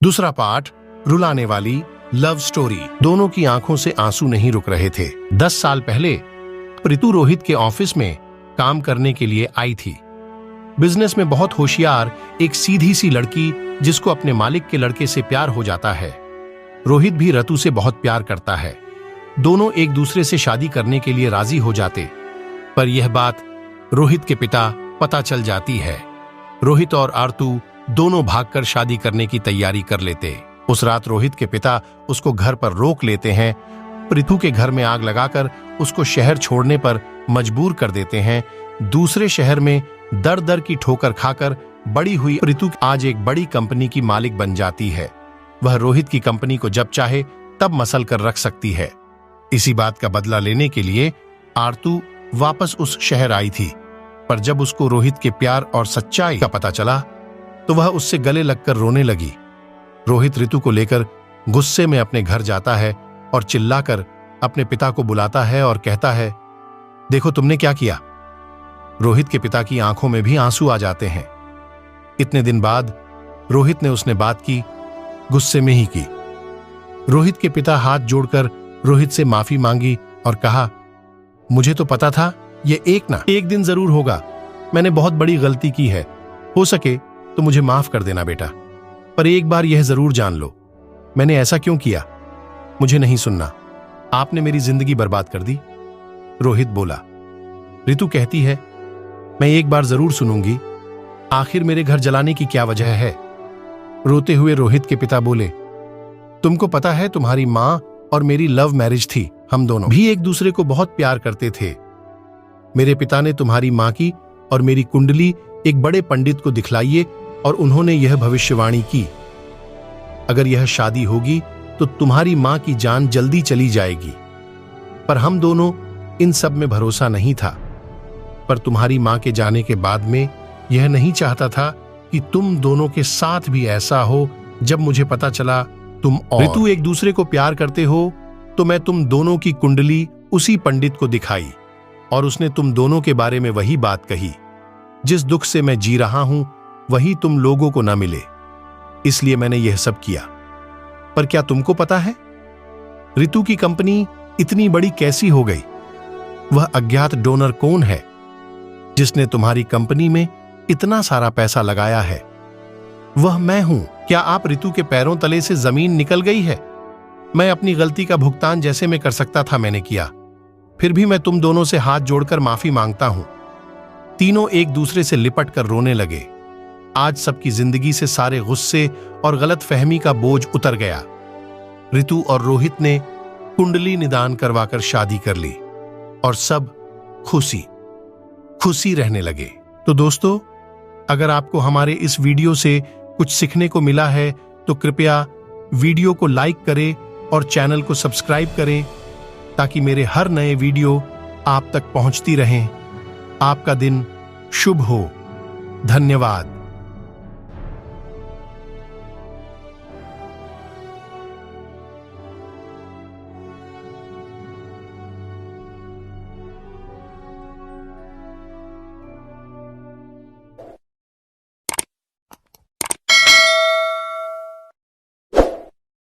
दूसरा पार्ट, रुलाने वाली love story. दोनों की आंखों से आंसू नहीं रुक रहे थे। 10 साल पहले रितु रोहित के ऑफिस में काम करने के लिए आई थी। बिजनेस में बहुत होशियार, एक सीधी सी लड़की जिसको अपने मालिक के लड़के से प्यार हो जाता है। रोहित भी रितु से बहुत प्यार करता है। दोनों एक दूसरे से शादी करने के लिए राजी हो जाते, पर यह बात रोहित के पिता पता चल जाती है। रोहित और आरतू दोनों भागकर शादी करने की तैयारी कर लेते। उस रात रोहित के पिता उसको घर पर रोक लेते हैं। रितु के घर में आग लगाकर उसको शहर छोड़ने पर मजबूर कर देते हैं। दूसरे शहर में दर दर की ठोकर खाकर बड़ी हुई रितु आज एक बड़ी कंपनी की मालिक बन जाती है। वह रोहित की कंपनी को जब चाहे तब मसल कर रख सकती है। इसी बात का बदला लेने के लिए आरतू वापस उस शहर आई थी, पर जब उसको रोहित के प्यार और सच्चाई का पता चला तो वह उससे गले लगकर रोने लगी। रोहित रितु को लेकर गुस्से में अपने घर जाता है और चिल्लाकर अपने पिता को बुलाता है और कहता है, देखो तुमने क्या किया। रोहित के पिता की आंखों में भी आंसू आ जाते हैं। इतने दिन बाद रोहित ने उसने बात की, गुस्से में ही की। रोहित के पिता हाथ जोड़कर रोहित से माफी मांगी और कहा, मुझे तो पता था ये एक दिन जरूर होगा। मैंने बहुत बड़ी गलती की है। हो सके तो मुझे माफ कर देना बेटा, पर एक बार यह जरूर जान लो, मैंने ऐसा क्यों किया। मुझे नहीं सुनना, आपने मेरी जिंदगी बर्बाद कर दी। रोहित बोला। रितु कहती है, मैं एक बार जरूर सुनूंगी। आखिर मेरे घर जलाने की क्या वजह है। रोते हुए रोहित के पिता बोले, तुमको पता है तुम्हारी मां और मेरी लव मैरिज थी। हम दोनों भी एक दूसरे को बहुत प्यार करते थे। मेरे पिता ने तुम्हारी मां की और मेरी कुंडली एक बड़े पंडित को दिखलाइए और उन्होंने यह भविष्यवाणी की, अगर यह शादी होगी तो तुम्हारी मां की जान जल्दी चली जाएगी। पर हम दोनों इन सब में भरोसा नहीं था। पर तुम्हारी मां के जाने के बाद में यह नहीं चाहता था कि तुम दोनों के साथ भी ऐसा हो। जब मुझे पता चला तुम और रितु एक दूसरे को प्यार करते हो तो मैं तुम दोनों की कुंडली उसी पंडित को दिखाई और उसने तुम दोनों के बारे में वही बात कही। जिस दुख से मैं जी रहा हूं वही तुम लोगों को ना मिले, इसलिए मैंने यह सब किया। पर क्या तुमको पता है रितु की कंपनी इतनी बड़ी कैसी हो गई। वह अज्ञात डोनर कौन है जिसने तुम्हारी कंपनी में इतना सारा पैसा लगाया है। वह मैं हूं। क्या आप रितु के पैरों तले से जमीन निकल गई है। मैं अपनी गलती का भुगतान जैसे मैं कर सकता था मैंने किया। फिर भी मैं तुम दोनों से हाथ जोड़कर माफी मांगता हूं। तीनों एक दूसरे से लिपट कर रोने लगे। आज सबकी जिंदगी से सारे गुस्से और गलत फहमी का बोझ उतर गया। रितु और रोहित ने कुंडली निदान करवाकर शादी कर ली और सब खुशी रहने लगे। तो दोस्तों, अगर आपको हमारे इस वीडियो से कुछ सीखने को मिला है तो कृपया वीडियो को लाइक करें और चैनल को सब्सक्राइब करें ताकि मेरे हर नए वीडियो आप तक पहुंचती रहें। आपका दिन शुभ हो। धन्यवाद।